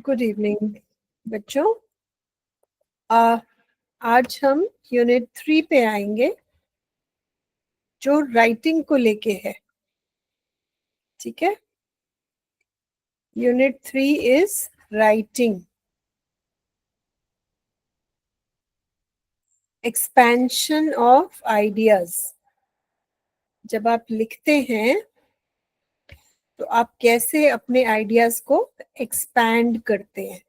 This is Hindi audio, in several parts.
गुड इवनिंग बच्चों। आज हम यूनिट 3 पे आएंगे जो राइटिंग को लेके है। ठीक है, unit 3 is writing, expansion of ideas. जब आप लिखते हैं तो आप कैसे अपने आइडियाज को एक्सपैंड करते हैं।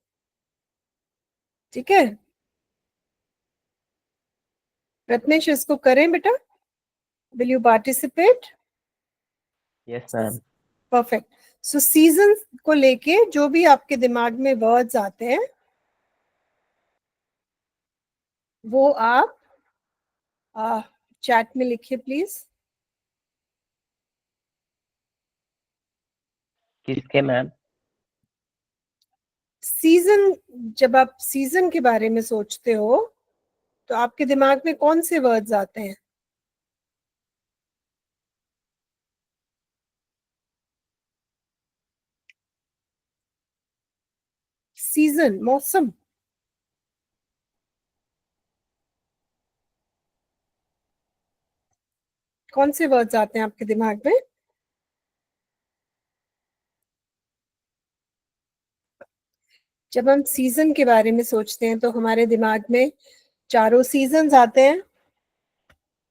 ठीक है रत्नेश, इसको करें बेटा। Will you participate? Yes ma'am. Perfect. So season को लेके जो भी आपके दिमाग में वर्ड्स आते हैं वो आप चैट में लिखिए प्लीज। किसके मैम? सीजन, जब आप सीजन के बारे में सोचते हो तो आपके दिमाग में कौन से वर्ड्स आते हैं? सीजन, मौसम। कौन से वर्ड्स आते हैं आपके दिमाग में? जब हम सीजन के बारे में सोचते हैं तो हमारे दिमाग में चारों सीजन्स आते हैं।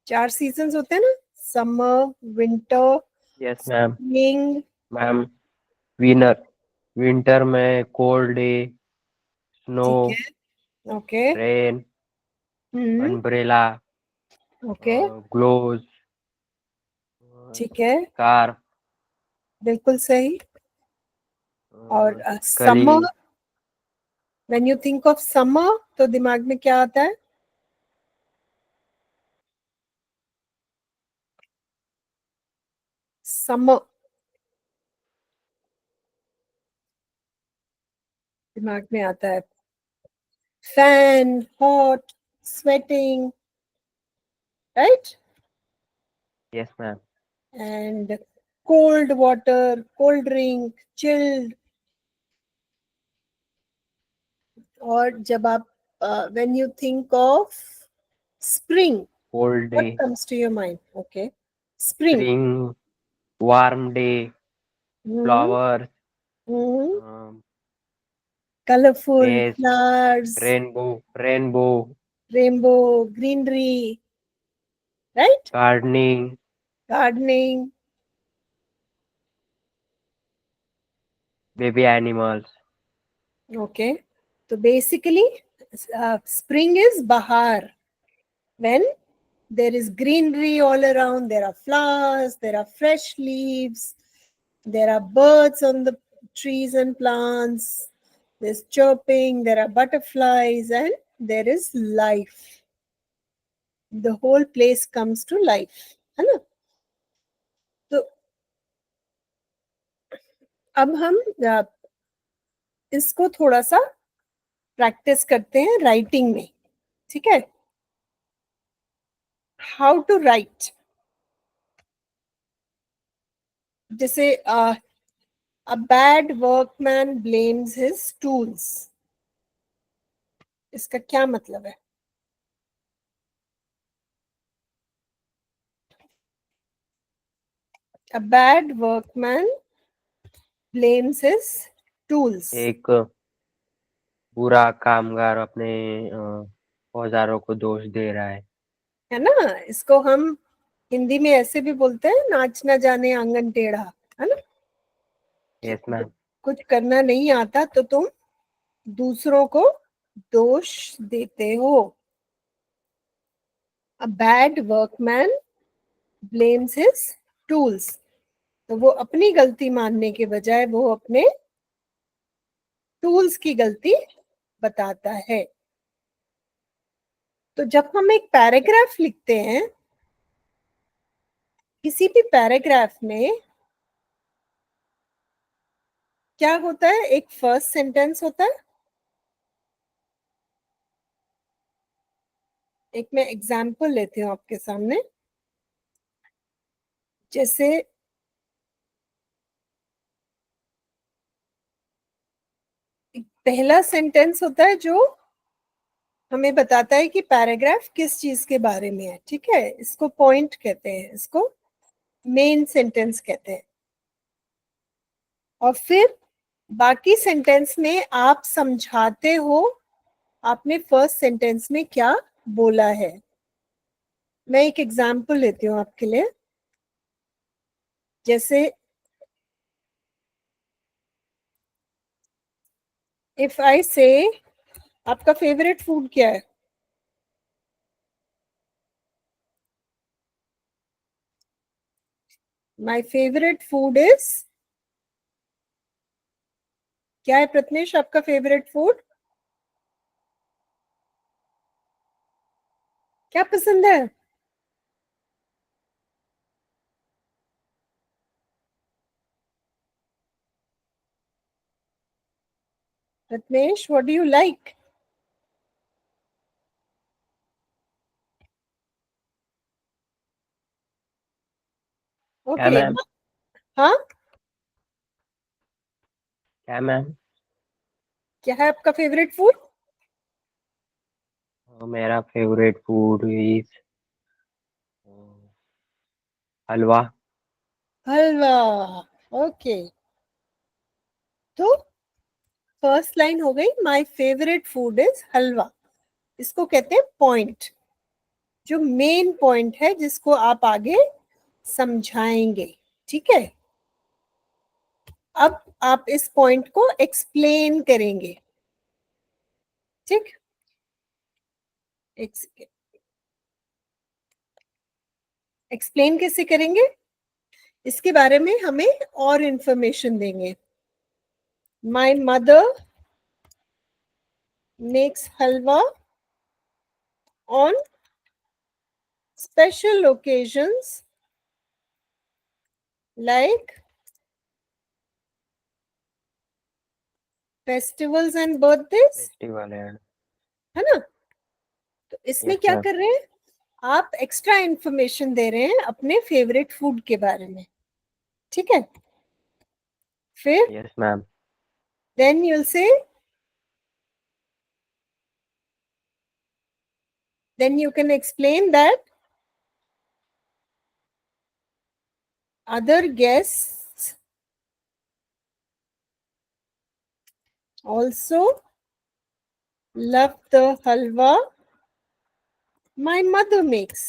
4 सीजन्स होते हैं ना, summer, winter, yes ma'am. Spring. Ma'am, winner winter में कोल्ड डे, स्नो, ठीक है, okay. Rain, umbrella, okay, gloves, ठीक है, स्कार्फ, बिल्कुल सही। और कली, summer, when you think of summer तो दिमाग में क्या आता है? समर दिमाग में आता है fan, hot, sweating, right? Yes ma'am. And cold water, cold drink, chilled. और जब आप when you think of spring, cold day, what comes to your mind? Okay, spring. Spring, warm day, hmm, flowers, hmm, colourful days, flowers, rainbow, rainbow, rainbow, greenery, right? Gardening, gardening. Baby animals. Okay, so basically, spring is Bahar, when there is greenery all around, there are flowers, there are fresh leaves, there are birds on the trees and plants, there's chirping, there are butterflies, and there is life. The whole place comes to life, है ना? तो अब हम इसको थोड़ा सा प्रैक्टिस करते हैं राइटिंग में। ठीक है, हाउ टू राइट। जैसे a bad workman blames his tools, इसका क्या मतलब है? A bad workman blames his tools, एक बुरा कामगार अपने औजारों को दोष दे रहा है ना? इसको हम हिंदी में ऐसे भी बोलते हैं, नाच ना जाने आंगन टेढ़ा, है ना? है। Yes ma'am. कुछ करना नहीं आता तो तुम दूसरों को दोष देते हो। A bad workman blames his tools, तो वो अपनी गलती मानने के बजाय वो अपने टूल्स की गलती बताता है। तो जब हम एक पैराग्राफ लिखते हैं, किसी भी पैराग्राफ में क्या होता है? एक फर्स्ट सेंटेंस होता है। एक मैं एग्जांपल लेती हूँ आपके सामने। जैसे पहला सेंटेंस होता है जो हमें बताता है कि पैराग्राफ किस चीज के बारे में है, ठीक है, इसको पॉइंट कहते हैं, इसको मेन सेंटेंस कहते हैं। और फिर बाकी सेंटेंस में आप समझाते हो आपने फर्स्ट सेंटेंस में क्या बोला है। मैं एक एग्जाम्पल लेती हूँ आपके लिए। जैसे इफ आई से आपका फेवरेट फूड क्या है, माई फेवरेट फूड इज, क्या है प्रत्नेश आपका फेवरेट फूड, क्या पसंद है? प्रत्नेश व्हाट डू यू लाइक? क्या ओके। मैम? हाँ, क्या मैम? क्या है आपका फेवरेट फूड? मेरा favourite food is halwa. Halwa. Okay, तो फर्स्ट लाइन हो गई, माय फेवरेट फूड इज हलवा। इसको कहते हैं पॉइंट, जो मेन पॉइंट है जिसको आप आगे समझाएंगे, ठीक है। अब आप इस पॉइंट को एक्सप्लेन करेंगे, ठीक। एक्सप्लेन कैसे करेंगे, इसके बारे में हमें और इंफॉर्मेशन देंगे। My mother makes halwa on special occasions like festivals and birthdays, festival है। है ना। तो इसमें यस क्या मैम। कर रहे हैं, आप एक्स्ट्रा इंफॉर्मेशन दे रहे हैं अपने फेवरेट फूड के बारे में, ठीक है। फिर yes ma'am. then you'll say, then you can explain that other guests also love the halwa my mother makes.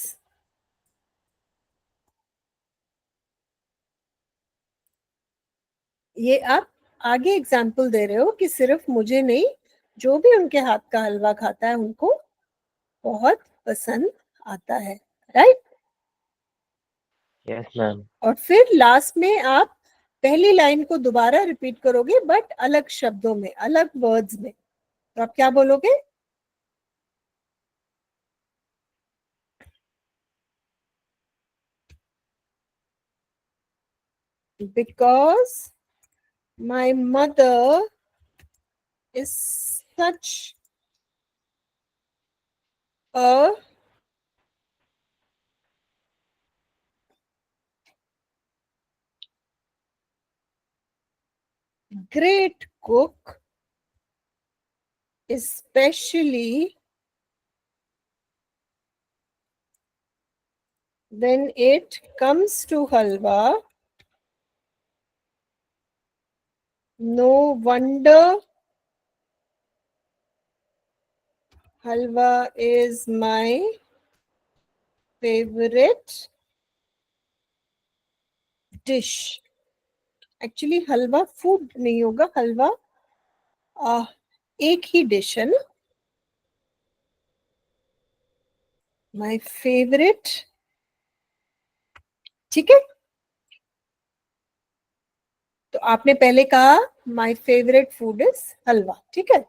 ये आप आगे एग्जाम्पल दे रहे हो कि सिर्फ मुझे नहीं, जो भी उनके हाथ का हलवा खाता है उनको बहुत पसंद आता है, राइट। Yes ma'am. और फिर लास्ट में आप पहली लाइन को दोबारा रिपीट करोगे बट अलग शब्दों में, अलग वर्ड्स में। तो आप क्या बोलोगे, because my mother is such a great cook, especially when it comes to halwa. No wonder halwa is my favorite dish. Actually halwa food नहीं होगा, हलवा एक ही डिश है ना। माय फेवरेट, ठीक है। तो आपने पहले कहा माय फेवरेट फूड इज हलवा, ठीक है,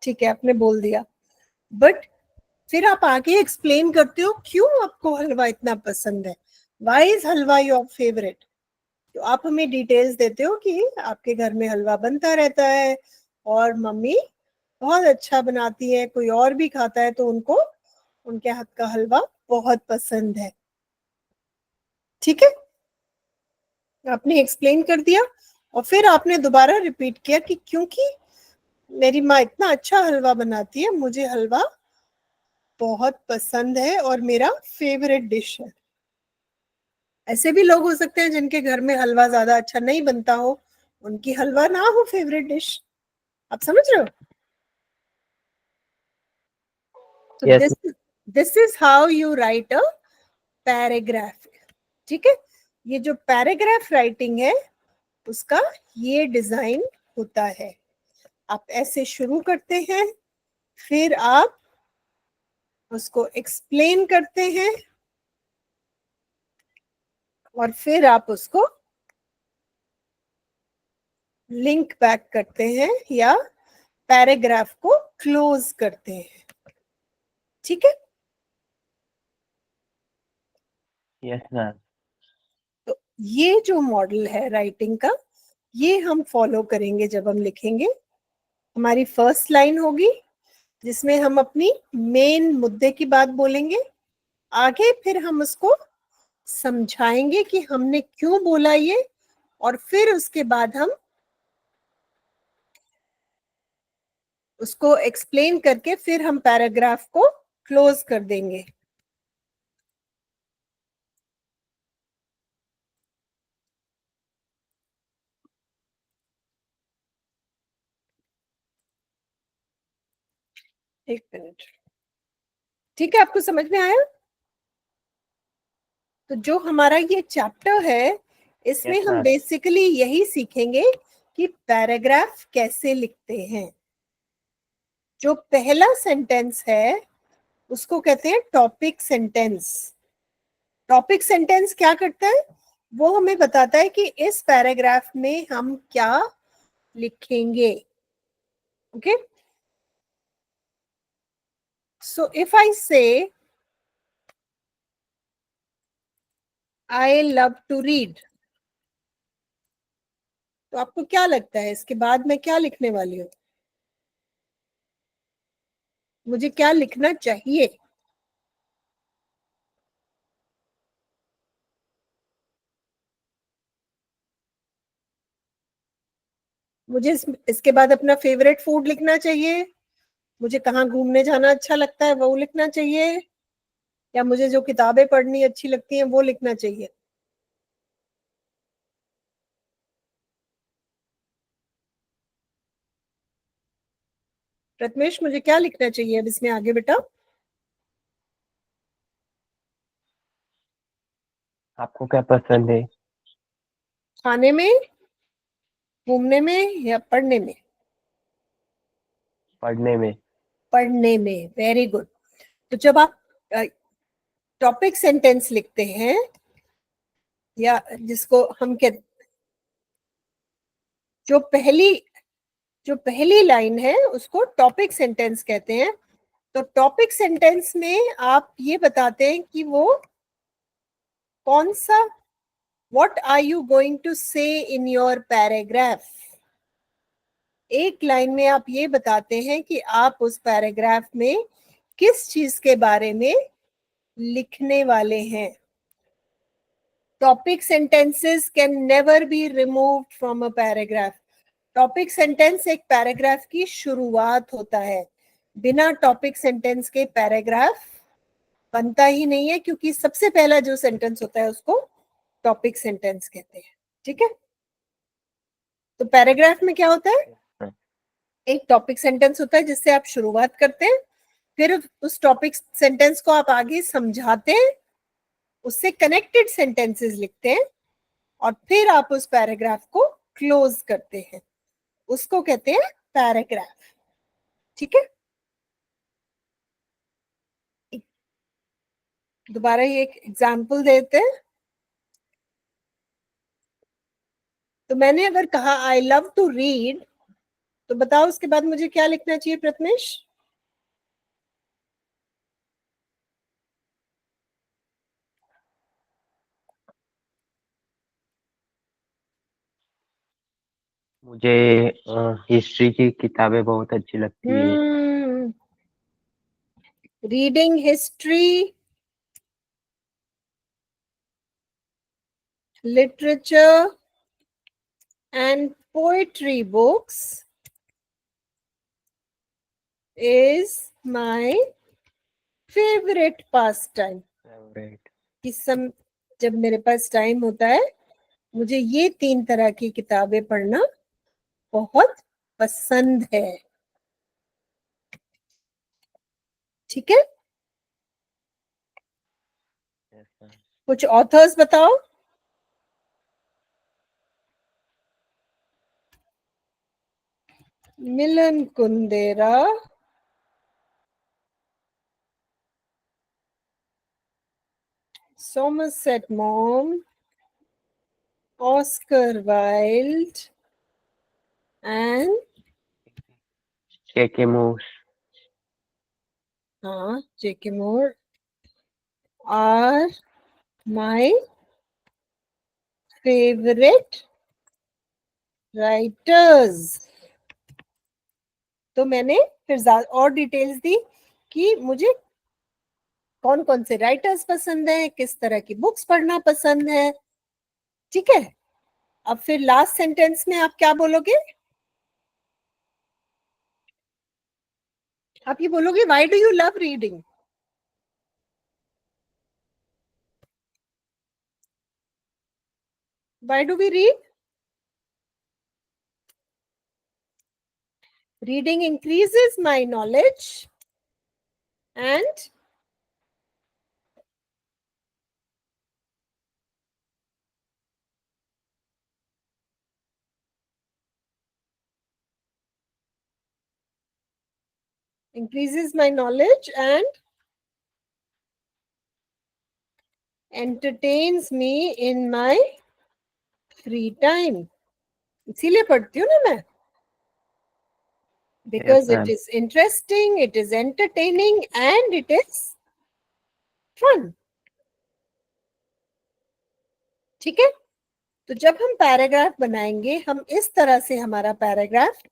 ठीक है, आपने बोल दिया। बट फिर आप आगे एक्सप्लेन करते हो क्यों आपको हलवा इतना पसंद है, why is halwa your favourite. तो आप हमें डिटेल्स देते हो कि आपके घर में हलवा बनता रहता है और मम्मी बहुत अच्छा बनाती है, कोई और भी खाता है तो उनको उनके हाथ का हलवा बहुत पसंद है, ठीक है। आपने एक्सप्लेन कर दिया और फिर आपने दोबारा रिपीट किया कि क्योंकि मेरी माँ इतना अच्छा हलवा बनाती है, मुझे हलवा बहुत पसंद है और मेरा फेवरेट डिश है। ऐसे भी लोग हो सकते हैं जिनके घर में हलवा ज्यादा अच्छा नहीं बनता हो, उनकी हलवा ना हो फेवरेट डिश। आप समझ रहे हो? तो yes. This is how you right a paragraph. ठीक है, ये जो पैराग्राफ राइटिंग है उसका ये डिजाइन होता है। आप ऐसे शुरू करते हैं, फिर आप उसको एक्सप्लेन करते हैं और फिर आप उसको लिंक बैक करते हैं या पैराग्राफ को क्लोज करते हैं। ठीक है, यस मैम। तो ये जो मॉडल है राइटिंग का, ये हम फॉलो करेंगे जब हम लिखेंगे। हमारी फर्स्ट लाइन होगी जिसमें हम अपनी मेन मुद्दे की बात बोलेंगे। आगे फिर हम उसको समझाएंगे कि हमने क्यों बोला ये, और फिर उसके बाद हम उसको एक्सप्लेन करके फिर हम पैराग्राफ को क्लोज कर देंगे। एक मिनट, ठीक है, आपको समझ में आया? तो जो हमारा ये चैप्टर है इसमें यस हम मैम। बेसिकली यही सीखेंगे कि पैराग्राफ कैसे लिखते हैं। जो पहला सेंटेंस है उसको कहते हैं टॉपिक सेंटेंस। टॉपिक सेंटेंस क्या करता है? वो हमें बताता है कि इस पैराग्राफ में हम क्या लिखेंगे। ओके, सो इफ आई से आई लव टू रीड, तो आपको क्या लगता है इसके बाद मैं क्या लिखने वाली हूँ? मुझे क्या लिखना चाहिए? मुझे इसके बाद अपना फेवरेट फूड लिखना चाहिए, मुझे कहाँ घूमने जाना अच्छा लगता है वो लिखना चाहिए, या मुझे जो किताबें पढ़नी अच्छी लगती हैं वो लिखना चाहिए? प्रथमेश, मुझे क्या लिखना चाहिए अब इसमें आगे बेटा? आपको क्या पसंद है? खाने में, घूमने में, या पढ़ने में? पढ़ने में। पढ़ने में, वेरी गुड। तो जब आप टॉपिक सेंटेंस लिखते हैं, या जिसको हम कहते, जो पहली जो पहली लाइन है उसको टॉपिक सेंटेंस कहते हैं। तो टॉपिक सेंटेंस में आप ये बताते हैं कि वो कौन सा, what are you going to say in your paragraph. एक लाइन में आप ये बताते हैं कि आप उस पैराग्राफ में किस चीज के बारे में लिखने वाले हैं। Topic sentences can never be removed from a paragraph. Topic sentence एक पैराग्राफ की शुरुआत होता है। बिना टॉपिक सेंटेंस के पैराग्राफ बनता ही नहीं है, क्योंकि सबसे पहला जो सेंटेंस होता है उसको टॉपिक सेंटेंस कहते हैं। ठीक है, तो पैराग्राफ में क्या होता है? हाँ। एक टॉपिक सेंटेंस होता है जिससे आप शुरुआत करते हैं, फिर उस टॉपिक सेंटेंस को आप आगे समझाते हैं, उससे कनेक्टेड सेंटेंसेस लिखते हैं, और फिर आप उस पैराग्राफ को क्लोज करते हैं। उसको कहते हैं पैराग्राफ। ठीक है, दोबारा ये एक एग्जाम्पल देते हैं। तो मैंने अगर कहा आई लव टू रीड, तो बताओ उसके बाद मुझे क्या लिखना चाहिए प्रथमेश? मुझे हिस्ट्री की किताबें बहुत अच्छी लगती है। Reading history, literature and poetry books is my favorite pastime. Favourite. जब मेरे पास टाइम होता है मुझे ये 3 तरह की किताबें पढ़ना बहुत पसंद है। ठीक है, यस मैम। कुछ ऑथर्स बताओ। मिलन कुंदेरा, Somerset Maugham, Oscar Wilde, and के मूस। J.K. Moore are my favorite writers. तो मैंने फिर और डिटेल्स दी कि मुझे कौन कौन से राइटर्स पसंद है, किस तरह की बुक्स पढ़ना पसंद है। ठीक है, अब फिर लास्ट सेंटेंस में आप क्या बोलोगे? आप ये बोलोगे why do you love reading? Why do we read? Reading increases my knowledge and increases my knowledge and entertains me in my free time. इसीलिए पढ़ती हूँ ना मैं, because it ma'am. is interesting, it is entertaining and it is fun. ठीक है, तो जब हम पैराग्राफ बनाएंगे हम इस तरह से हमारा पैराग्राफ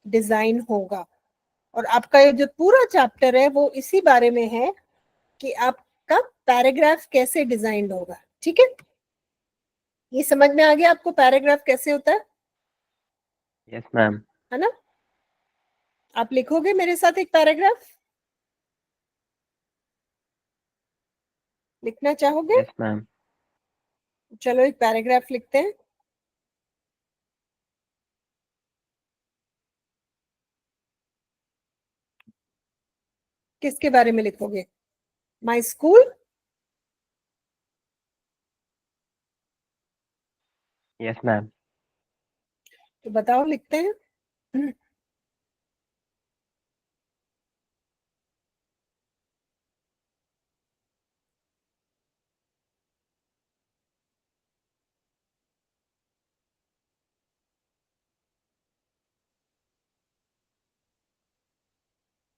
डिजाइन होगा। और आपका ये जो पूरा चैप्टर है वो इसी बारे में है कि आपका पैराग्राफ कैसे डिजाइन होगा। ठीक है, ये समझ में आ गया आपको पैराग्राफ कैसे होता है? Yes ma'am. है ना? आप लिखोगे मेरे साथ एक पैराग्राफ? लिखना चाहोगे? Yes ma'am. चलो एक पैराग्राफ लिखते हैं। किसके बारे में लिखोगे? My school? Yes ma'am. तो बताओ, लिखते हैं।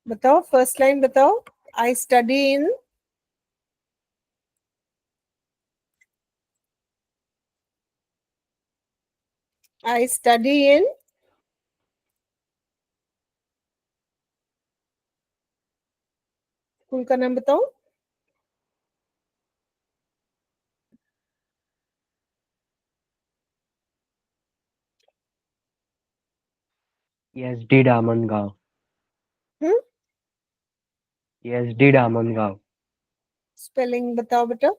बताओ, फर्स्ट लाइन बताओ। I study in, I study in school का नाम बताओ। एसडी दामनगांव। हम्म, एसडी दामनगांव। स्पेलिंग बताओ बेटा,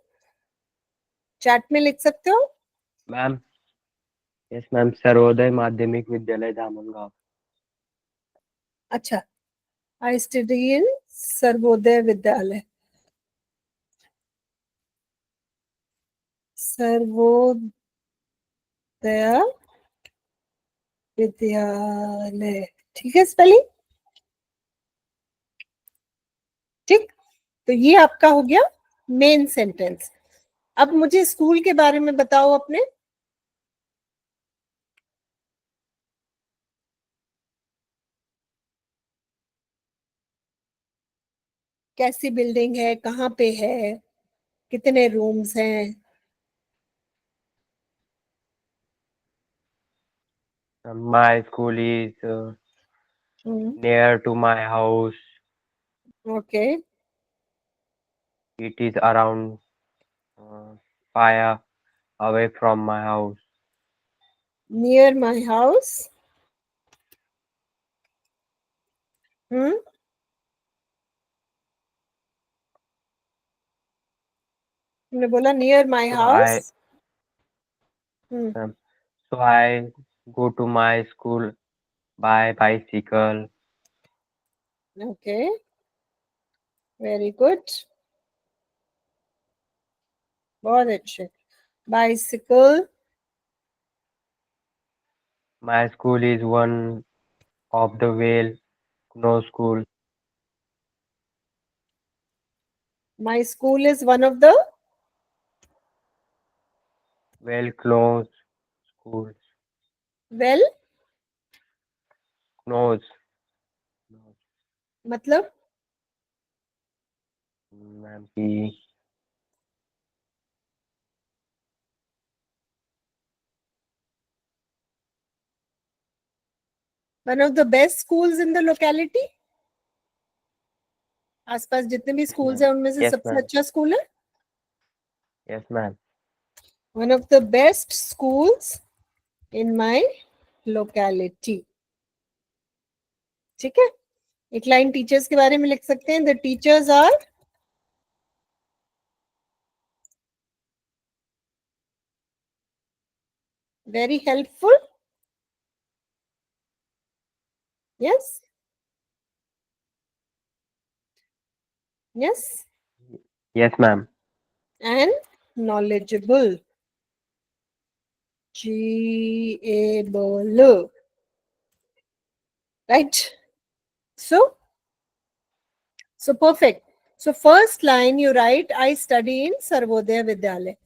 चैट में लिख सकते हो। मैम। यस मैम, सर्वोदय माध्यमिक विद्यालय दामनगांव। अच्छा, I study in Sarvodaya Vidyalaya, Sarvodaya Vidyalaya. ठीक है स्पेलिंग? ठीक, तो ये आपका हो गया मेन सेंटेंस। अब मुझे स्कूल के बारे में बताओ अपने। कैसी बिल्डिंग है, कहाँ पे है, कितने रूम्स हैं? My school is near to my house. Okay, It is around 5 away from my house. Near my house. तुमने बोला near my So house. so I go to my school by bicycle. Okay, very good. बहुत अच्छे. Bicycle. My school is one of the well known school. My school is one of the. Well closed schools. Well, Knows. मतलब मैम की one of the best schools in the locality. आसपास जितने भी schools हैं उनमें से Yes, सबसे ma'am. अच्छा school है. Yes, ma'am. One of the best schools in my locality. ठीक है. एक लाइन टीचर्स के बारे में लिख सकते हैं. The teachers are very helpful. Yes. Yes. Yes, ma'am. And knowledgeable. G-A-B-L. Right. So perfect. So first line you write, I study in Sarvodaya Vidyalaya.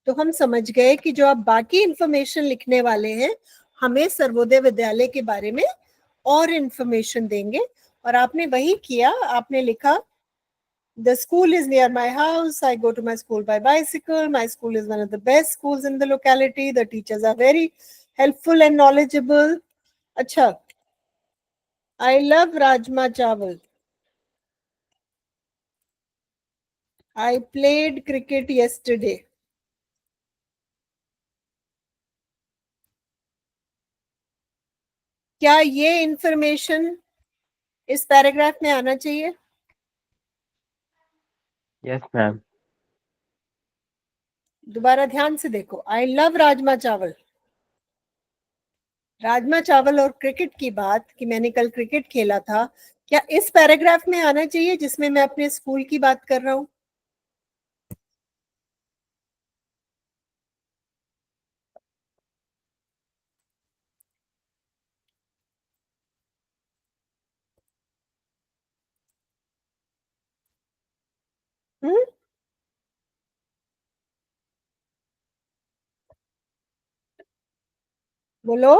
तो हम समझ गए कि जो आप बाकी इंफॉर्मेशन लिखने वाले हैं हमें सर्वोदय विद्यालय के बारे में और इंफॉर्मेशन देंगे. और आपने वही किया. आपने लिखा the school is near my house. I go to my school by bicycle. My school is one of the best schools in the locality. The teachers are very helpful and knowledgeable. अच्छा. I love rajma chawal. I played cricket yesterday. क्या ये इंफॉर्मेशन इस पैराग्राफ में आना चाहिए? Yes, ma'am. दोबारा ध्यान से देखो. I love राजमा चावल. राजमा चावल और क्रिकेट की बात कि मैंने कल क्रिकेट खेला था, क्या इस पैराग्राफ में आना चाहिए जिसमें मैं अपने स्कूल की बात कर रहा हूं? बोलो.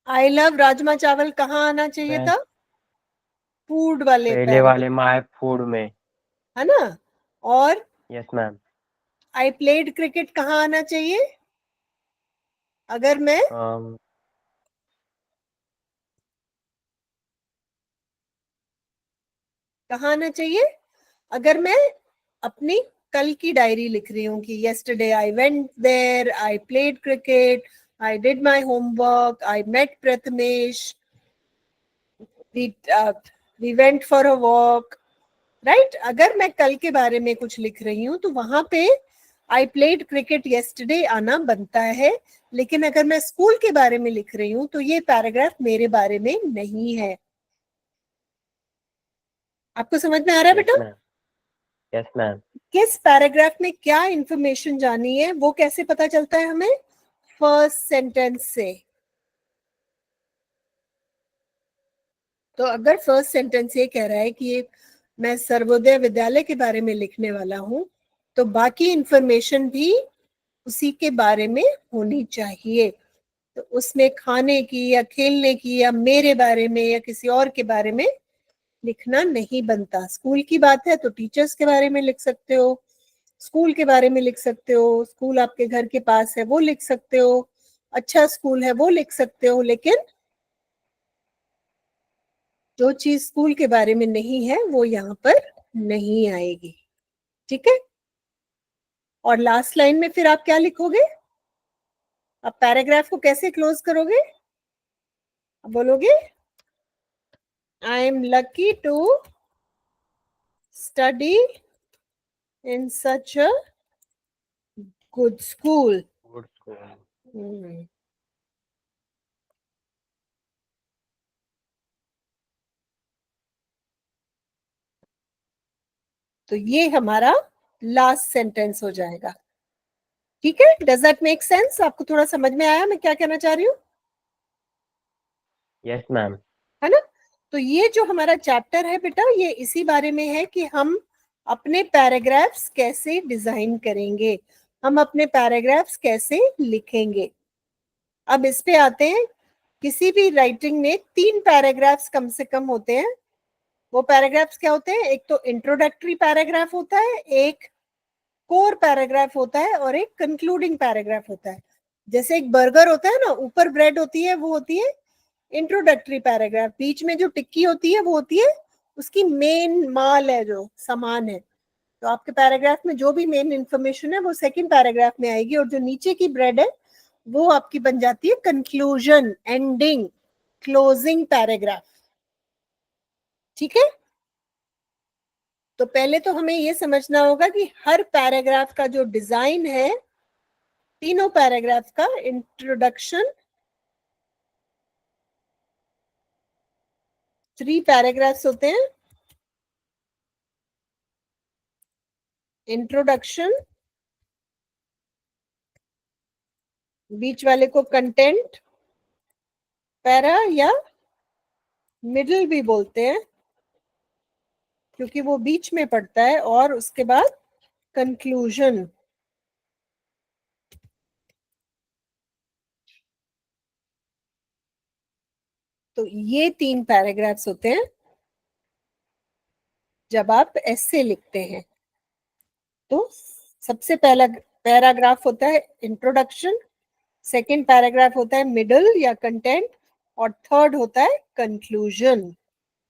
आई लव राजमा चावल कहाँ आना चाहिए था? फूड वाले पहले पैराग्राफ, वाले माय फूड में. है ना? और yes ma'am. I played cricket कहाँ आना चाहिए? अगर मैं कहाँ आना चाहिए? अगर मैं अपनी कल की डायरी लिख रही हूँ कि yesterday I went there, I played cricket, I did my homework, I met Prathamesh, we went for a walk, right? अगर मैं कल के बारे में कुछ लिख रही हूँ तो वहां पे I played cricket yesterday आना बनता है. लेकिन अगर मैं स्कूल के बारे में लिख रही हूँ तो ये पैराग्राफ मेरे बारे में नहीं है. आपको समझ में आ रहा है बेटा? Yes ma'am. किस पैराग्राफ में क्या इंफॉर्मेशन जानी है वो कैसे पता चलता है हमें? फर्स्ट सेंटेंस से. तो अगर फर्स्ट सेंटेंस ये कह रहा है कि मैं सर्वोदय विद्यालय के बारे में लिखने वाला हूं तो बाकी इंफॉर्मेशन भी उसी के बारे में होनी चाहिए. तो उसमें खाने की या खेलने की या मेरे बारे में या किसी और के बारे में लिखना नहीं बनता. स्कूल की बात है तो टीचर्स के बारे में लिख सकते हो, स्कूल के बारे में लिख सकते हो, स्कूल आपके घर के पास है वो लिख सकते हो, अच्छा स्कूल है वो लिख सकते हो. लेकिन जो चीज स्कूल के बारे में नहीं है वो यहाँ पर नहीं आएगी. ठीक है. और लास्ट लाइन में फिर आप क्या लिखोगे? आप पैराग्राफ को कैसे क्लोज करोगे? बोलोगे I am lucky to study in such a good school. Good school. Hmm. तो ये हमारा लास्ट सेंटेंस हो जाएगा। ठीक है, डज दैट मेक सेंस? आपको थोड़ा समझ में आया मैं क्या कहना चाह रही हूँ? Yes ma'am. है ना? तो ये जो हमारा चैप्टर है बेटा, ये इसी बारे में है कि हम अपने पैराग्राफ्स कैसे डिजाइन करेंगे, हम अपने पैराग्राफ्स कैसे लिखेंगे। अब इस पे आते हैं। किसी भी राइटिंग में 3 पैराग्राफ्स कम से कम होते हैं। वो पैराग्राफ्स क्या होते हैं? एक तो इंट्रोडक्टरी पैराग्राफ होता है, एक कोर पैराग्राफ होता है और एक कंक्लूडिंग पैराग्राफ होता है। जैसे एक बर्गर होता है ना, ऊपर ब्रेड होती है, वो होती है इंट्रोडक्टरी पैराग्राफ। बीच में जो टिक्की होती है वो होती है उसकी मेन माल है, जो सामान है। तो आपके पैराग्राफ में जो भी मेन इंफॉर्मेशन है वो सेकंड पैराग्राफ में आएगी, और जो नीचे की ब्रेड है वो आपकी बन जाती है कंक्लूजन, एंडिंग, क्लोजिंग पैराग्राफ। ठीक है? तो पहले तो हमें ये समझना होगा कि हर पैराग्राफ का जो डिजाइन है, तीनों पैराग्राफ का इंट्रोडक्शन, 3 पैराग्राफ्स होते हैं। इंट्रोडक्शन, बीच वाले को कंटेंट पैरा या मिडिल भी बोलते हैं क्योंकि वो बीच में पड़ता है, और उसके बाद कंक्लूजन। तो ये 3 पैराग्राफ्स होते हैं जब आप ऐसे लिखते हैं। तो सबसे पहला पैराग्राफ होता है इंट्रोडक्शन, सेकंड पैराग्राफ होता है मिडल या कंटेंट, और थर्ड होता है कंक्लूजन।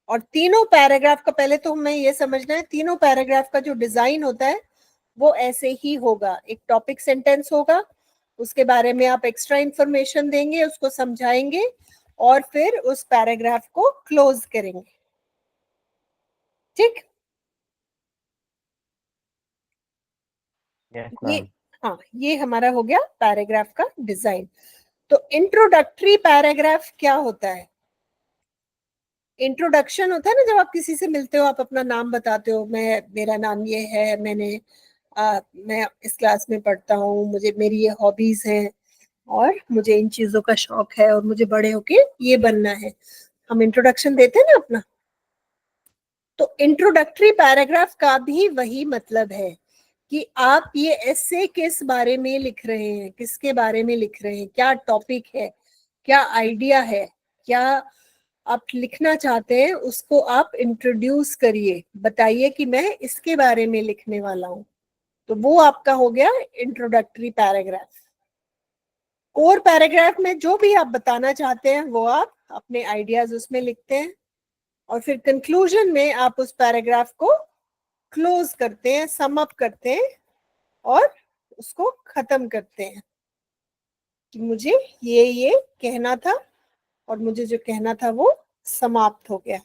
और तीनों पैराग्राफ का पहले तो हमें ये समझना है, तीनों पैराग्राफ का जो डिजाइन होता है वो ऐसे ही होगा। एक टॉपिक सेंटेंस होगा, उसके बारे में आप एक्स्ट्रा इंफॉर्मेशन देंगे, उसको समझाएंगे, और फिर उस पैराग्राफ को क्लोज करेंगे। ठीक? यस ये, मैम। हाँ, ये हमारा हो गया पैराग्राफ का डिजाइन। तो इंट्रोडक्टरी पैराग्राफ क्या होता है? इंट्रोडक्शन होता है ना, जब आप किसी से मिलते हो, आप अपना नाम बताते हो, मेरा नाम ये है, मैं इस क्लास में पढ़ता हूँ, मुझे मेरी ये हॉबीज हैं, और मुझे इन चीजों का शौक है, और मुझे बड़े होके ये बनना है। हम इंट्रोडक्शन देते हैं ना अपना। तो इंट्रोडक्टरी पैराग्राफ का भी वही मतलब है कि आप ये एसे किस बारे में लिख रहे हैं, किसके बारे में लिख रहे हैं, क्या टॉपिक है, क्या आइडिया है, क्या आप लिखना चाहते हैं, उसको आप इंट्रोड्यूस करिए, बताइए कि मैं इसके बारे में लिखने वाला हूं। तो वो आपका हो गया इंट्रोडक्टरी पैराग्राफ। कोर पैराग्राफ में जो भी आप बताना चाहते हैं वो आप अपने आइडियाज उसमें लिखते हैं, और फिर कंक्लूजन में आप उस पैराग्राफ को क्लोज करते हैं, सम अप करते हैं, और उसको खत्म करते हैं कि मुझे ये कहना था, और मुझे जो कहना था वो समाप्त हो गया।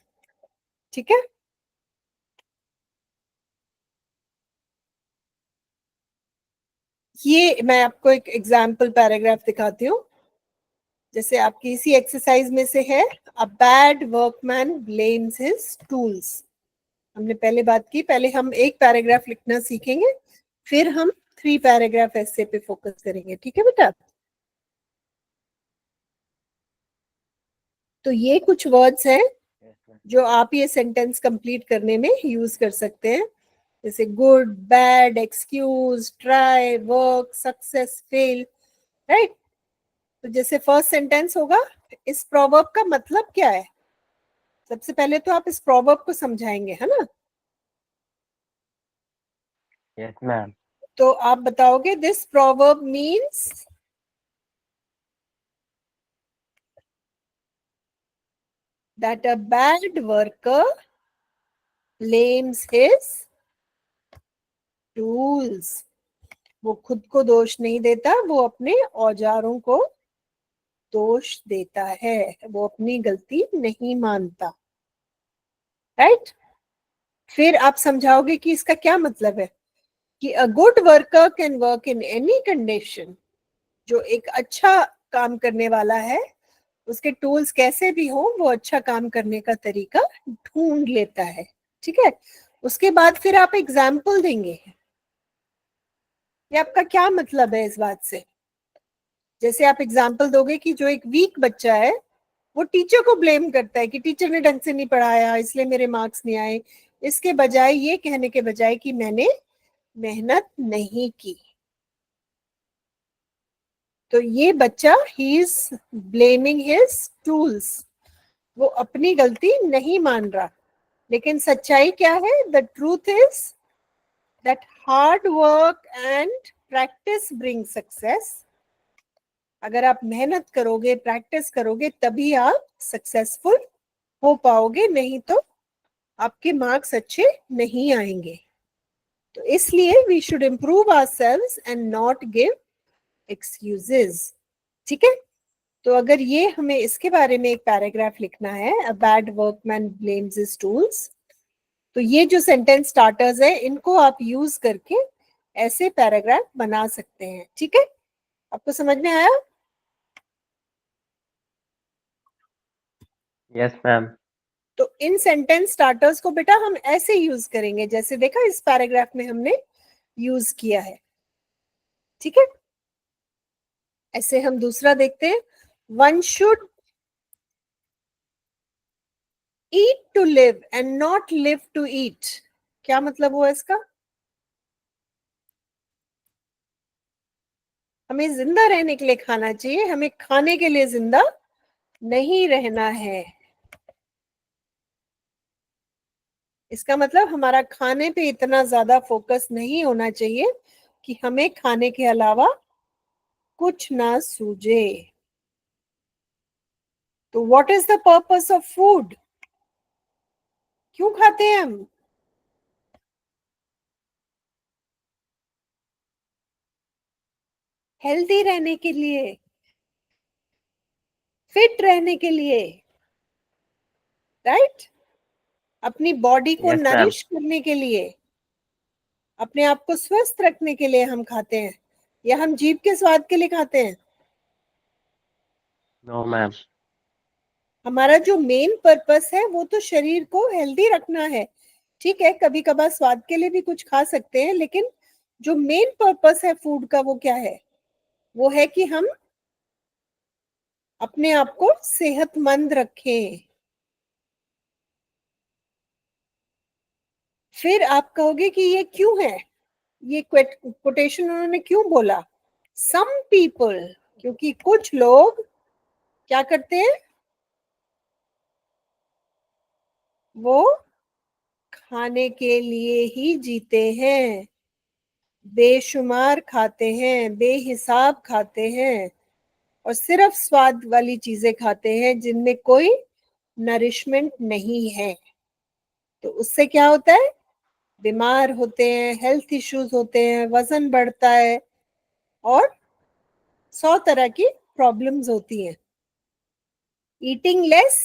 ठीक है? ये मैं आपको एक एग्जाम्पल पैराग्राफ दिखाती हूँ। जैसे आपकी इसी एक्सरसाइज में से है, a bad workman blames his tools. हमने पहले बात की, पहले हम एक पैराग्राफ लिखना सीखेंगे, फिर हम 3 पैराग्राफ ऐसे पे फोकस करेंगे। ठीक है बेटा? तो ये कुछ वर्ड्स हैं यस मैम। जो आप ये सेंटेंस कंप्लीट करने में यूज कर सकते हैं, जैसे good, bad, excuse, try, work, success, fail. Right? तो जैसे फर्स्ट सेंटेंस होगा, इस प्रोवर्ब का मतलब क्या है? सबसे पहले तो आप इस प्रोवर्ब को समझाएंगे, है ना? Yes ma'am. तो आप बताओगे this proverb means that a bad worker blames his tools. वो खुद को दोष नहीं देता, वो अपने औजारों को दोष देता है, वो अपनी गलती नहीं मानता। राइट? फिर आप समझाओगे कि इसका क्या मतलब है, कि a good worker can work in any condition. जो एक अच्छा काम करने वाला है, उसके टूल्स कैसे भी हो, वो अच्छा काम करने का तरीका ढूंढ लेता है। ठीक है, उसके बाद फिर आप एग्जाम्पल देंगे। ये आपका क्या मतलब है इस बात से? जैसे आप एग्जाम्पल दोगे कि जो एक वीक बच्चा है, वो टीचर को ब्लेम करता है कि टीचर ने ढंग से नहीं पढ़ाया इसलिए मेरे मार्क्स नहीं आए, इसके बजाय ये कहने के बजाय कि मैंने मेहनत नहीं की, तो ये बच्चा he is blaming his tools, वो अपनी गलती नहीं मान रहा। लेकिन सच्चाई क्या है? The truth is that hard work and practice bring success. अगर आप मेहनत करोगे, प्रैक्टिस करोगे, तभी आप सक्सेसफुल हो पाओगे, नहीं तो आपके मार्क्स अच्छे नहीं आएंगे। तो इसलिए we should improve ourselves and not give excuses. ठीक है, तो अगर ये हमें इसके बारे में एक पैराग्राफ लिखना है, a bad workman blames his tools, तो ये जो सेंटेंस स्टार्टर्स है, इनको आप यूज करके ऐसे पैराग्राफ बना सकते हैं। ठीक है, आपको समझ में आया? Yes ma'am. तो इन सेंटेंस स्टार्टर्स को बेटा हम ऐसे यूज करेंगे, जैसे देखा इस पैराग्राफ में हमने यूज किया है। ठीक है, ऐसे हम दूसरा देखते हैं। One should eat to live and not live to eat. क्या मतलब हुआ इसका? हमें जिंदा रहने के लिए खाना चाहिए, हमें खाने के लिए जिंदा नहीं रहना है। इसका मतलब हमारा खाने पे इतना ज्यादा फोकस नहीं होना चाहिए कि हमें खाने के अलावा कुछ ना सूझे। तो what is the purpose of food? क्यों खाते हैं हम? हेल्दी रहने के लिए, फिट रहने के लिए, राइट? अपनी बॉडी को यस मैम। नरिश करने के लिए, अपने आप को स्वस्थ रखने के लिए हम खाते हैं, या हम जीभ के स्वाद के लिए खाते हैं? No ma'am. हमारा जो मेन पर्पस है वो तो शरीर को हेल्दी रखना है। ठीक है, कभी कभार स्वाद के लिए भी कुछ खा सकते हैं, लेकिन जो मेन पर्पस है फूड का वो क्या है? वो है कि हम अपने आप को सेहतमंद रखें। फिर आप कहोगे कि ये क्यों है, ये कोटेशन उन्होंने क्यों बोला? सम पीपल, क्योंकि कुछ लोग क्या करते हैं, वो खाने के लिए ही जीते हैं, बेशुमार खाते हैं, बेहिसाब खाते हैं, और सिर्फ स्वाद वाली चीजें खाते हैं जिनमें कोई नरिशमेंट नहीं है। तो उससे क्या होता है? बीमार होते हैं, हेल्थ इश्यूज होते हैं, वजन बढ़ता है, और 100 तरह की प्रॉब्लम्स होती हैं। ईटिंग लेस,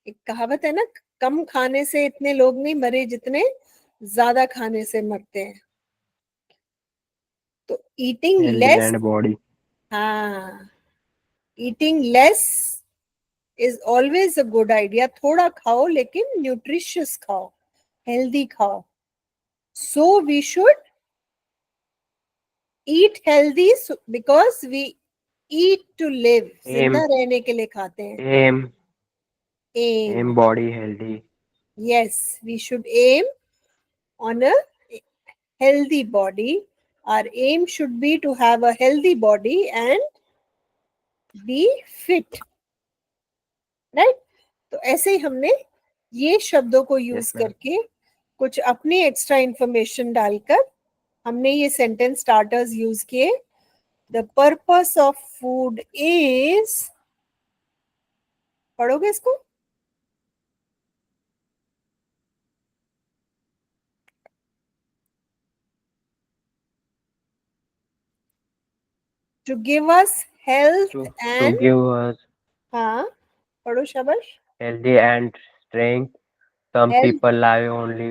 एक कहावत है ना, कम खाने से इतने लोग नहीं मरे जितने ज्यादा खाने से मरते हैं। तो eating healthy less, and body. हाँ, eating less is always a good idea. थोड़ा खाओ लेकिन न्यूट्रिशियस खाओ, हेल्दी खाओ। So we should eat healthy because we eat to live, um जिंदा रहने के लिए खाते हैं। Um um, um body healthy. Yes, we should um on a healthy body. Our aim should be to have a healthy body and be fit, right? तो ऐसे ही हमने ये शब्दों को यूज यस मैम। करके कुछ अपनी एक्स्ट्रा इंफॉर्मेशन डालकर हमने ये सेंटेंस स्टार्टर्स यूज किए। The purpose of food is, पढ़ोगे इसको? To give us health to and, give us हाँ, पढ़ो शाबाश। healthy and strength. Some Health, people live only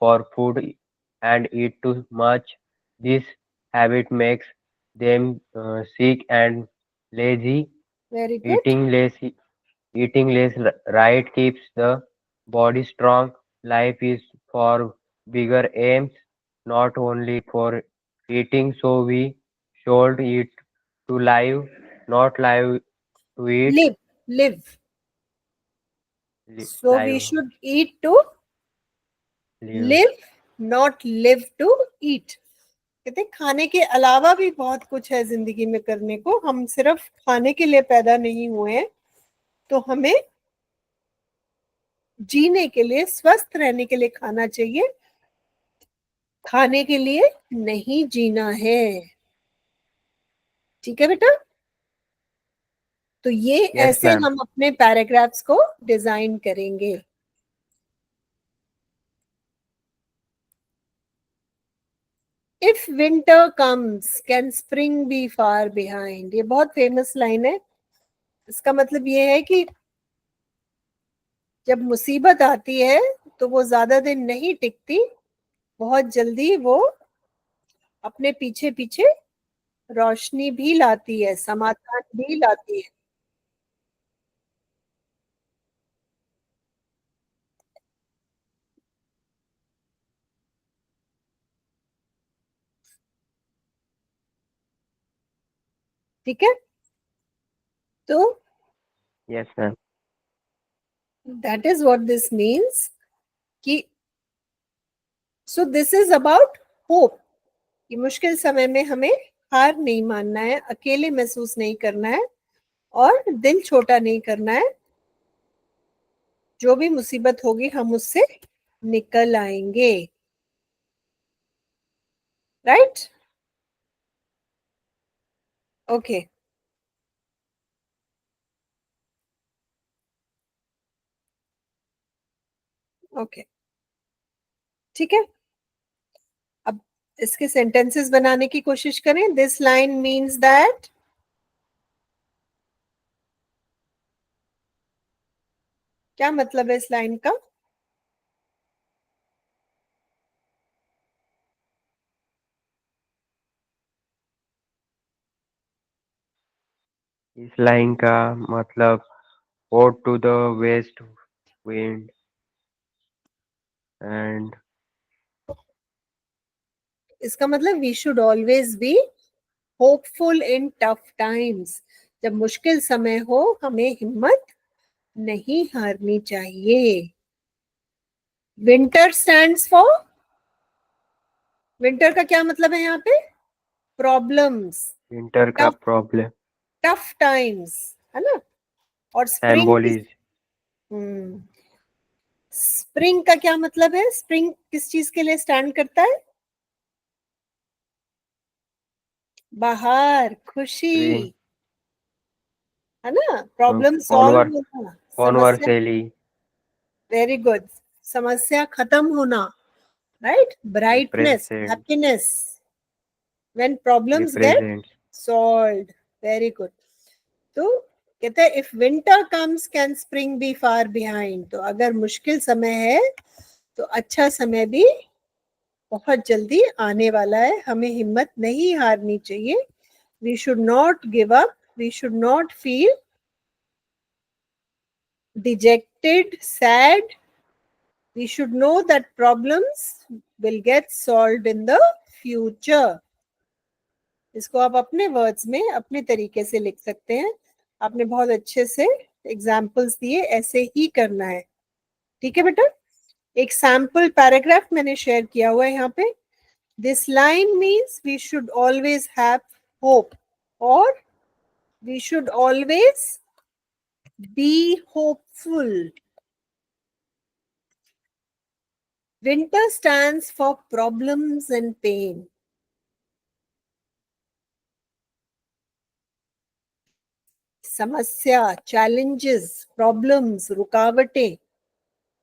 for food and eat too much. This habit makes them sick and lazy. very good. Eating less right keeps the body strong. Life is for bigger aims, not only for eating. So we should eat to live, not live to eat. Live, live. So we Live, should eat to live. live, not live to eat. कहते हैं खाने के अलावा भी बहुत कुछ है जिंदगी में करने को, हम सिर्फ खाने के लिए पैदा नहीं हुए हैं, तो हमें जीने के लिए, स्वस्थ रहने के लिए खाना चाहिए, खाने के लिए नहीं जीना है। ठीक है बेटा? तो ये Yes, ऐसे ma'am. हम अपने पैराग्राफ्स को डिजाइन करेंगे। If winter comes can spring be far behind, ये बहुत फेमस लाइन है। इसका मतलब ये है कि जब मुसीबत आती है तो वो ज्यादा दिन नहीं टिकती, बहुत जल्दी वो अपने पीछे पीछे रोशनी भी लाती है, समाधान भी लाती है। ठीक है? तो Yes, ma'am. That is what this means कि so this is about hope, कि मुश्किल समय में हमें हार नहीं मानना है, अकेले महसूस नहीं करना है और दिल छोटा नहीं करना है। जो भी मुसीबत होगी हम उससे निकल आएंगे। राइट? ओके, ओके, ठीक है। अब इसके सेंटेंसेस बनाने की कोशिश करें। दिस लाइन मीन्स दैट, क्या मतलब है इस लाइन का? इस लाइन का मतलब out to the west wind and इसका मतलब we should always be hopeful in tough times. जब मुश्किल समय हो हमें हिम्मत नहीं हारनी चाहिए। विंटर स्टैंड्स फॉर, विंटर का क्या मतलब है यहाँ पे? प्रॉब्लम्स, winter का टफ, problem टफ टाइम्स, है ना? और स्प्रिंग, symbol is स्प्रिंग का क्या मतलब है? स्प्रिंग किस चीज के लिए स्टैंड करता है? बाहर, खुशी, spring है ना? प्रॉब्लम converse सॉल्व होना, समस्या, conversely वेरी गुड, समस्या खत्म होना, right? Brightness, represent happiness, when problems get represents solved, very good. तो कहते हैं if winter comes can spring be far behind, तो अगर मुश्किल समय है तो अच्छा समय भी बहुत जल्दी आने वाला है। हमें हिम्मत नहीं हारनी चाहिए। We should not give up, we should not feel dejected, sad. We should know that problems will get solved in the future. इसको आप अपने वर्ड्स में अपने तरीके से लिख सकते हैं। आपने बहुत अच्छे से एग्जाम्पल्स दिए, ऐसे ही करना है। ठीक है बेटा? एक सैम्पल पैराग्राफ मैंने शेयर किया हुआ है यहाँ पे। This line means we should always have hope, और we should always be hopeful. Winter stands for problems and pain. समस्या, challenges, problems, रुकावटें,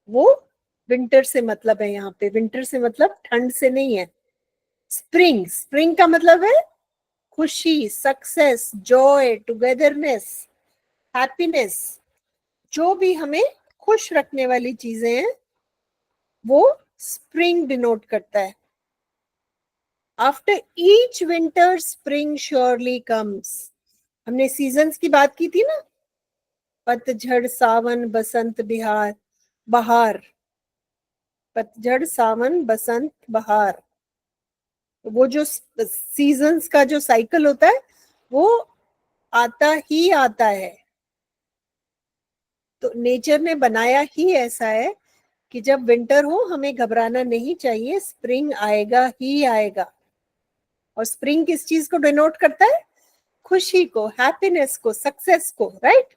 वो विंटर से मतलब है। यहाँ पे विंटर से मतलब ठंड से नहीं है। स्प्रिंग, स्प्रिंग का मतलब है खुशी, सक्सेस, जॉय, टुगेदरनेस, हैप्पीनेस। जो भी हमें खुश रखने वाली चीजें हैं वो स्प्रिंग डिनोट करता है. After each winter spring surely comes. हमने सीजन्स की बात की थी ना, पतझड़ सावन बसंत बिहार बहार, पतझड़ सावन बसंत बहार. वो जो सीजन्स का जो साइकिल होता है वो आता ही आता है. तो नेचर ने बनाया ही ऐसा है कि जब विंटर हो हमें घबराना नहीं चाहिए, स्प्रिंग आएगा ही आएगा. और स्प्रिंग किस चीज को डिनोट करता है? खुशी को, हैप्पीनेस को, सक्सेस को, right?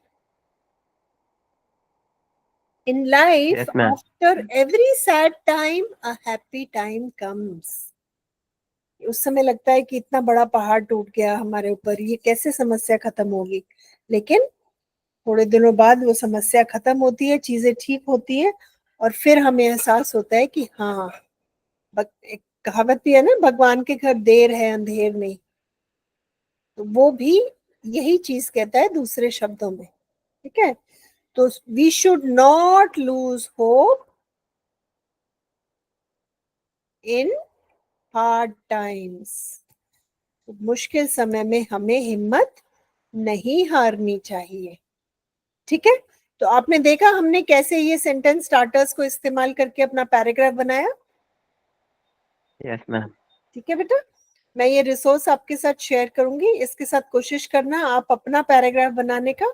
In life Yes, ma'am. After every sad time a happy time comes. उस समय लगता है कि इतना बड़ा पहाड़ टूट गया हमारे ऊपर, ये कैसे समस्या खत्म होगी. लेकिन थोड़े दिनों बाद वो समस्या खत्म होती है, चीजें ठीक होती है, और फिर हमें एहसास होता है कि हाँ, एक कहावत भी है ना, भगवान के घर देर है अंधेर नहीं. तो वो भी यही चीज कहता है दूसरे शब्दों में. ठीक है, तो we should not lose hope in hard times. मुश्किल समय में हमें हिम्मत नहीं हारनी चाहिए. ठीक है, तो आपने देखा हमने कैसे ये सेंटेंस स्टार्टर्स को इस्तेमाल करके अपना पैराग्राफ बनाया. Yes, ma'am. ठीक है बेटा, मैं ये रिसोर्स आपके साथ शेयर करूंगी, इसके साथ कोशिश करना आप अपना पैराग्राफ बनाने का.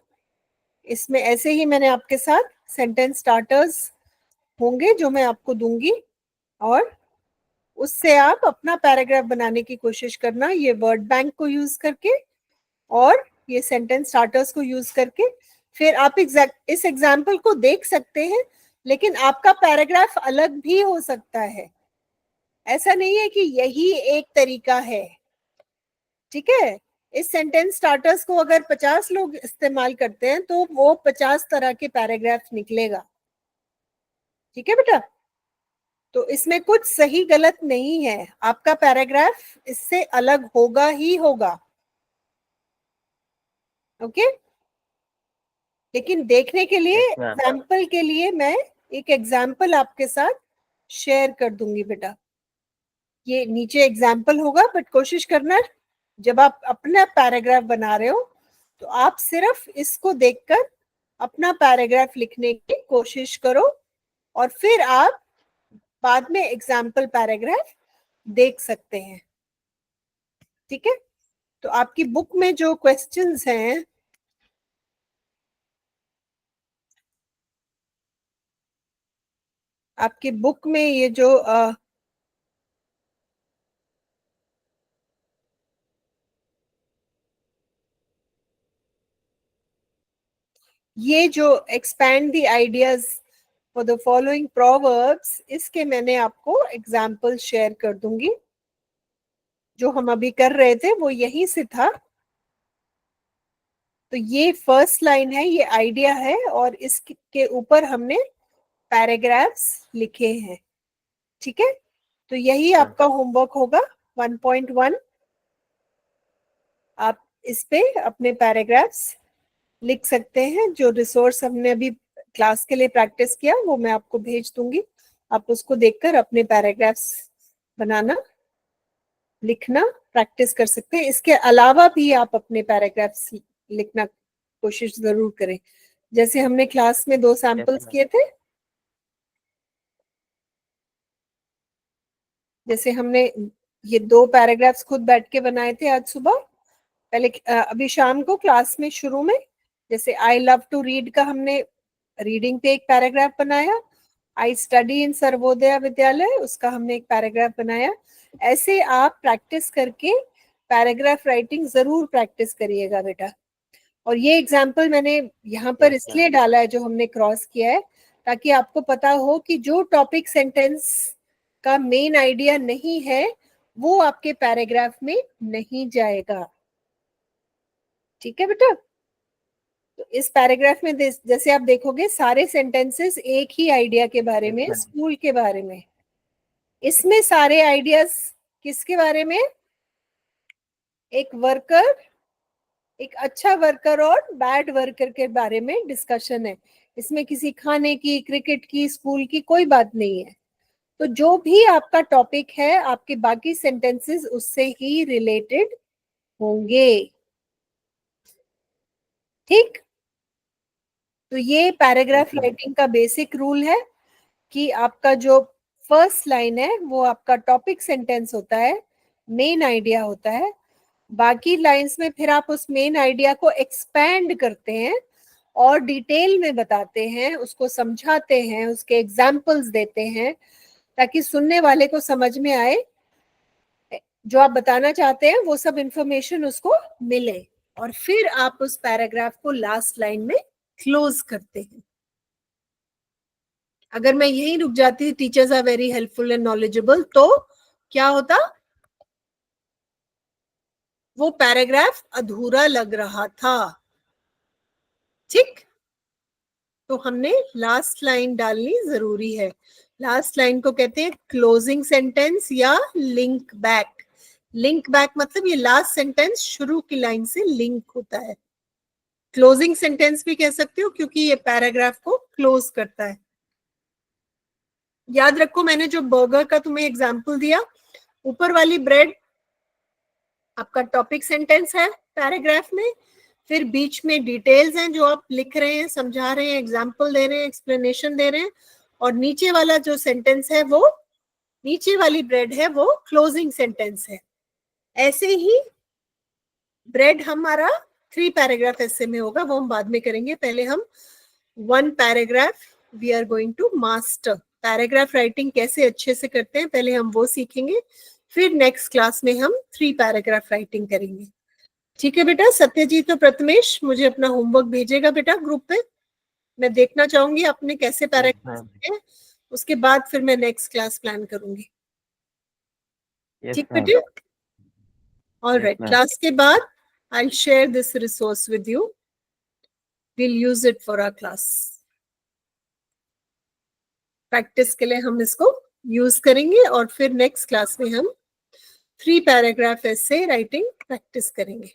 इसमें ऐसे ही मैंने आपके साथ सेंटेंस स्टार्टर्स होंगे जो मैं आपको दूंगी, और उससे आप अपना पैराग्राफ बनाने की कोशिश करना, ये वर्ड बैंक को यूज करके और ये सेंटेंस स्टार्टर्स को यूज करके. फिर आप इस एग्जाम्पल को देख सकते हैं, लेकिन आपका पैराग्राफ अलग भी हो सकता है. ऐसा नहीं है कि यही एक तरीका है. ठीक है, इस सेंटेंस स्टार्टर्स को अगर 50 लोग इस्तेमाल करते हैं तो वो 50 तरह के पैराग्राफ निकलेगा. ठीक है बेटा, तो इसमें कुछ सही गलत नहीं है, आपका पैराग्राफ इससे अलग होगा ही होगा. ओके, लेकिन देखने के लिए, Yes, ma'am. एग्जाम्पल के लिए मैं एक एग्जाम्पल आपके साथ शेयर कर दूंगी बेटा. ये नीचे एग्जाम्पल होगा, बट कोशिश करना जब आप अपना पैराग्राफ बना रहे हो तो आप सिर्फ इसको देखकर अपना पैराग्राफ लिखने की कोशिश करो, और फिर आप बाद में एग्जाम्पल पैराग्राफ देख सकते हैं. ठीक है, तो आपकी बुक में जो क्वेश्चंस हैं, आपकी बुक में ये जो ये जो expand the ideas for the following proverbs, इसके मैंने आपको एग्जाम्पल शेयर कर दूंगी. जो हम अभी कर रहे थे वो यहीं से था. तो ये फर्स्ट लाइन है, ये आइडिया है, और इसके ऊपर हमने पैराग्राफ्स लिखे हैं. ठीक है, तो यही आपका होमवर्क होगा 1.1. आप इस पे अपने पैराग्राफ्स लिख सकते हैं. जो रिसोर्स हमने अभी क्लास के लिए प्रैक्टिस किया वो मैं आपको भेज दूंगी, आप उसको देखकर अपने पैराग्राफ्स बनाना, लिखना प्रैक्टिस कर सकते हैं. इसके अलावा भी आप अपने पैराग्राफ्स लिखना कोशिश जरूर करें. जैसे हमने क्लास में 2 सैंपल्स किए थे, जैसे हमने ये 2 पैराग्राफ्स खुद बैठ के बनाए थे आज सुबह. पहले अभी शाम को क्लास में शुरू में, जैसे आई लव टू रीड का हमने रीडिंग पे एक पैराग्राफ बनाया. I study in Sarvodaya Vidyalaya, उसका हमने एक पैराग्राफ बनाया. ऐसे आप प्रैक्टिस करके पैराग्राफ राइटिंग जरूर प्रैक्टिस करिएगा बेटा. और ये एग्जाम्पल मैंने यहाँ पर इसलिए डाला है जो हमने क्रॉस किया है, ताकि आपको पता हो कि जो टॉपिक सेंटेंस का मेन आइडिया नहीं है वो आपके पैराग्राफ में नहीं जाएगा. ठीक है बेटा, तो इस पैराग्राफ में जैसे आप देखोगे सारे सेंटेंसेस एक ही आइडिया के बारे में, स्कूल के बारे में. इसमें सारे आइडियाज किसके बारे में? एक वर्कर, एक अच्छा वर्कर और बैड वर्कर के बारे में डिस्कशन है. इसमें किसी खाने की, क्रिकेट की, स्कूल की कोई बात नहीं है। तो जो भी आपका टॉपिक है, आपके बाकी सेंटेंसेस उससे ही रिलेटेड होंगे। ठीक, तो ये पैराग्राफ राइटिंग का बेसिक रूल है कि आपका जो फर्स्ट लाइन है वो आपका टॉपिक सेंटेंस होता है, मेन आइडिया होता है। बाकी लाइंस में फिर आप उस मेन आइडिया को एक्सपैंड करते हैं और डिटेल में बताते हैं, उसको समझाते हैं, उसके एग्जाम्पल्स देते हैं, ताकि सुनने वाले को समझ में आए जो आप बताना चाहते हैं वो सब इंफॉर्मेशन उसको मिले। और फिर आप उस पैराग्राफ को लास्ट लाइन में क्लोज करते हैं। अगर मैं यहीं रुक जाती, teachers are very helpful and knowledgeable, तो क्या होता, वो पैराग्राफ अधूरा लग रहा था। ठीक, तो हमने लास्ट लाइन डालनी जरूरी है। लास्ट लाइन को कहते हैं क्लोजिंग सेंटेंस या लिंक बैक। लिंक बैक मतलब ये लास्ट सेंटेंस शुरू की लाइन से लिंक होता है। क्लोजिंग सेंटेंस भी कह सकते हो क्योंकि ये पैराग्राफ को क्लोज करता है। याद रखो, मैंने जो बर्गर का तुम्हें एग्जांपल दिया, ऊपर वाली ब्रेड आपका टॉपिक सेंटेंस है पैराग्राफ में, फिर बीच में डिटेल्स हैं जो आप लिख रहे हैं, समझा रहे हैं, एग्जांपल दे रहे हैं, एक्सप्लेनेशन दे रहे हैं, और नीचे वाला जो सेंटेंस है वो, नीचे वाली ब्रेड है वो क्लोजिंग सेंटेंस है। ऐसे ही ब्रेड हमारा 3 पैराग्राफ ऐसे में होगा, वो हम बाद में करेंगे। पहले हम 1 paragraph we are going to master. Paragraph writing कैसे अच्छे से करते हैं पहले हम वो सीखेंगे, फिर नेक्स्ट क्लास में हम 3 पैराग्राफ राइटिंग करेंगे। ठीक है बेटा। सत्यजीत और प्रथमेश मुझे अपना होमवर्क भेजेगा बेटा ग्रुप पे, मैं देखना चाहूंगी आपने कैसे पैराग्राफ किए, उसके बाद फिर मैं नेक्स्ट क्लास प्लान करूंगी। ठीक बेटे, ऑलराइट। क्लास के बाद I will share this resource with you, we'll use it for our class। Practice के लिए हम इसको यूज करेंगे और फिर नेक्स्ट क्लास में हम 3 पैराग्राफ ऐसे राइटिंग प्रैक्टिस करेंगे।